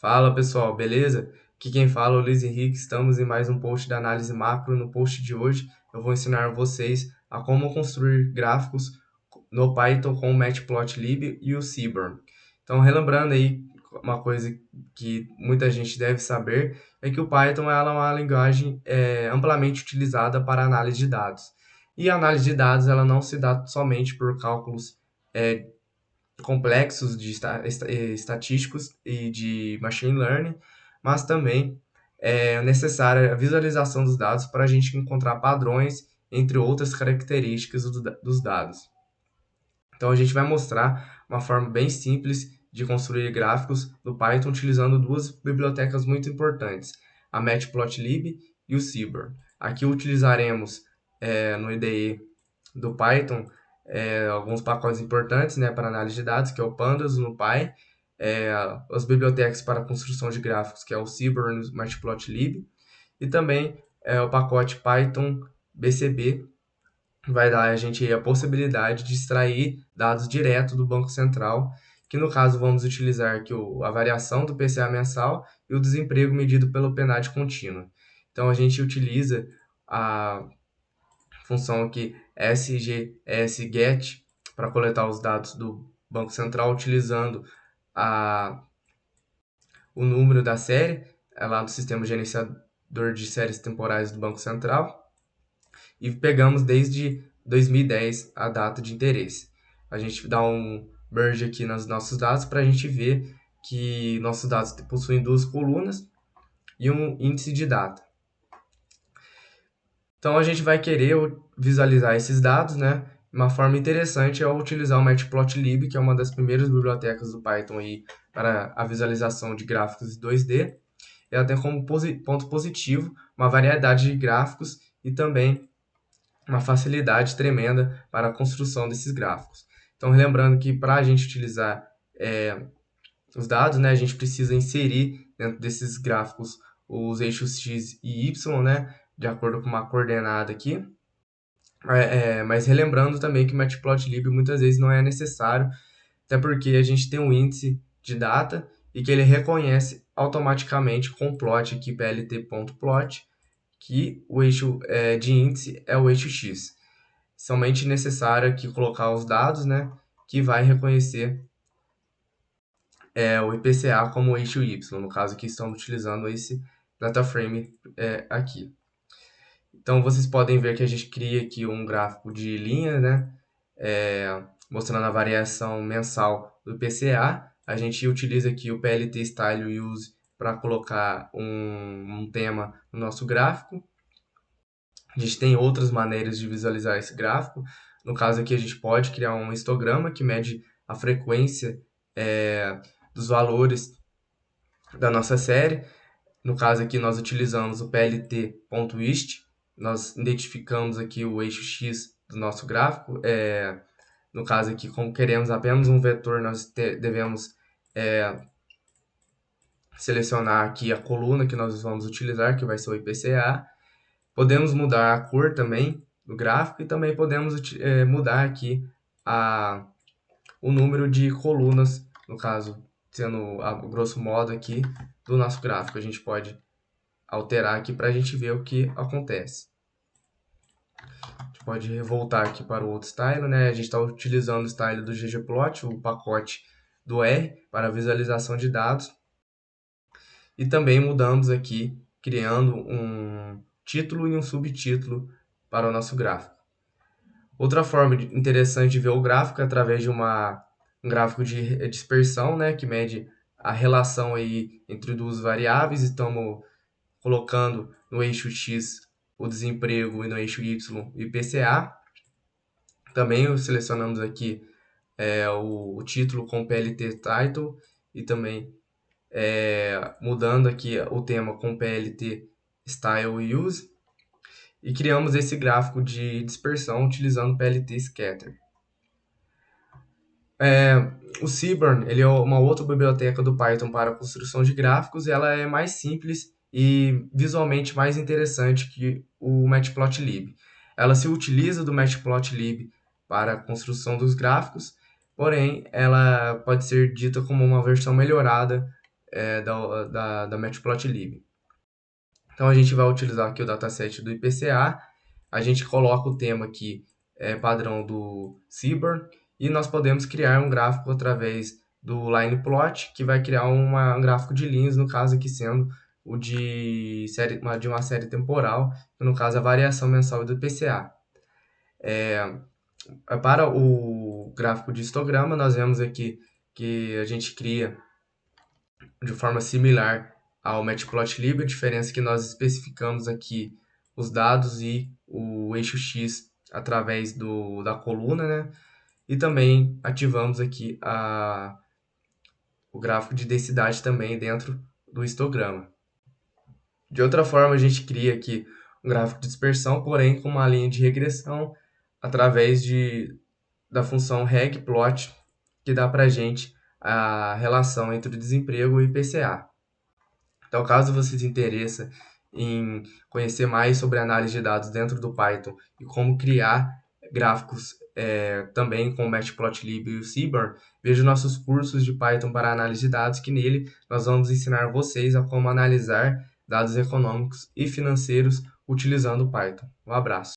Fala pessoal, beleza? Aqui quem fala é o Luiz Henrique, estamos em mais um post da análise macro. No post de hoje eu vou ensinar vocês a como construir gráficos no Python com o Matplotlib e o Seaborn. Então, relembrando aí, uma coisa que muita gente deve saber é que o Python ela é uma linguagem amplamente utilizada para análise de dados. E a análise de dados ela não se dá somente por cálculos é, complexos de estatísticos e de machine learning, mas também é necessária a visualização dos dados para a gente encontrar padrões, entre outras características dos dados. Então a gente vai mostrar uma forma bem simples de construir gráficos no Python utilizando duas bibliotecas muito importantes, a Matplotlib e o Seaborn. Aqui utilizaremos no IDE do Python alguns pacotes importantes, né, para análise de dados, que é o Pandas, o NumPy, as bibliotecas para construção de gráficos, que é o Seaborn e o Matplotlib, e também o pacote Python BCB, vai dar a gente a possibilidade de extrair dados direto do Banco Central, que no caso vamos utilizar aqui a variação do PCA mensal e o desemprego medido pelo PNAD contínuo. Então a gente utiliza a função aqui sgsget para coletar os dados do Banco Central utilizando a, o número da série, lá no sistema gerenciador de séries temporais do Banco Central, e pegamos desde 2010 a data de interesse. A gente dá um merge aqui nos nossos dados para a gente ver que nossos dados possuem duas colunas e um índice de data. Então a gente vai querer visualizar esses dados, né? Uma forma interessante é utilizar o Matplotlib, que é uma das primeiras bibliotecas do Python aí para a visualização de gráficos 2D. Ela tem como ponto positivo uma variedade de gráficos e também uma facilidade tremenda para a construção desses gráficos. Então, lembrando que para a gente utilizar os dados, né, a gente precisa inserir dentro desses gráficos os eixos x e y, né, de acordo com uma coordenada aqui. Mas relembrando também que o Matplotlib muitas vezes não é necessário, até porque a gente tem um índice de data e que ele reconhece automaticamente com o plot aqui, plt.plot, que o eixo de índice é o eixo x. Somente necessário aqui colocar os dados, né, que vai reconhecer o IPCA como eixo y. No caso aqui estamos utilizando esse data frame aqui. Então vocês podem ver que a gente cria aqui um gráfico de linha, né, mostrando a variação mensal do IPCA. A gente utiliza aqui o PLT Style Use para colocar um tema no nosso gráfico. A gente tem outras maneiras de visualizar esse gráfico. No caso aqui, a gente pode criar um histograma que mede a frequência dos valores da nossa série. No caso aqui, nós utilizamos o plt.hist. Nós identificamos aqui o eixo x do nosso gráfico. No caso aqui, como queremos apenas um vetor, nós devemos selecionar aqui a coluna que nós vamos utilizar, que vai ser o IPCA. Podemos mudar a cor também do gráfico e também podemos mudar aqui o número de colunas, no caso, sendo a grosso modo aqui do nosso gráfico. A gente pode alterar aqui para a gente ver o que acontece. A gente pode voltar aqui para o outro style, né? A gente está utilizando o style do ggplot, o pacote do R, para visualização de dados. E também mudamos aqui, criando um título e um subtítulo para o nosso gráfico. Outra forma interessante de ver o gráfico é através de um gráfico de dispersão, né, que mede a relação aí entre duas variáveis. Estamos colocando no eixo X o desemprego e no eixo Y o IPCA. Também selecionamos aqui o título com PLT Title e também mudando aqui o tema com PLT Style Use. E criamos esse gráfico de dispersão utilizando o PLT Scatter. O Seaborn ele é uma outra biblioteca do Python para a construção de gráficos. Ela é mais simples e visualmente mais interessante que o Matplotlib. Ela se utiliza do Matplotlib para a construção dos gráficos, porém ela pode ser dita como uma versão melhorada da Matplotlib. Então a gente vai utilizar aqui o dataset do IPCA, a gente coloca o tema aqui padrão do Seaborn e nós podemos criar um gráfico através do lineplot, que vai criar um gráfico de linhas, no caso aqui sendo o de uma série temporal, no caso a variação mensal do IPCA. Para o gráfico de histograma, nós vemos aqui que a gente cria de forma similar ao Matplotlib, a diferença é que nós especificamos aqui os dados e o eixo X através da coluna, né? E também ativamos aqui o gráfico de densidade também dentro do histograma. De outra forma, a gente cria aqui um gráfico de dispersão, porém com uma linha de regressão através da função regplot, que dá para a gente a relação entre o desemprego e o IPCA. Então, caso você se interesse em conhecer mais sobre análise de dados dentro do Python e como criar gráficos também com o Matplotlib e o Seaborn, veja nossos cursos de Python para análise de dados, que nele nós vamos ensinar vocês a como analisar dados econômicos e financeiros utilizando o Python. Um abraço!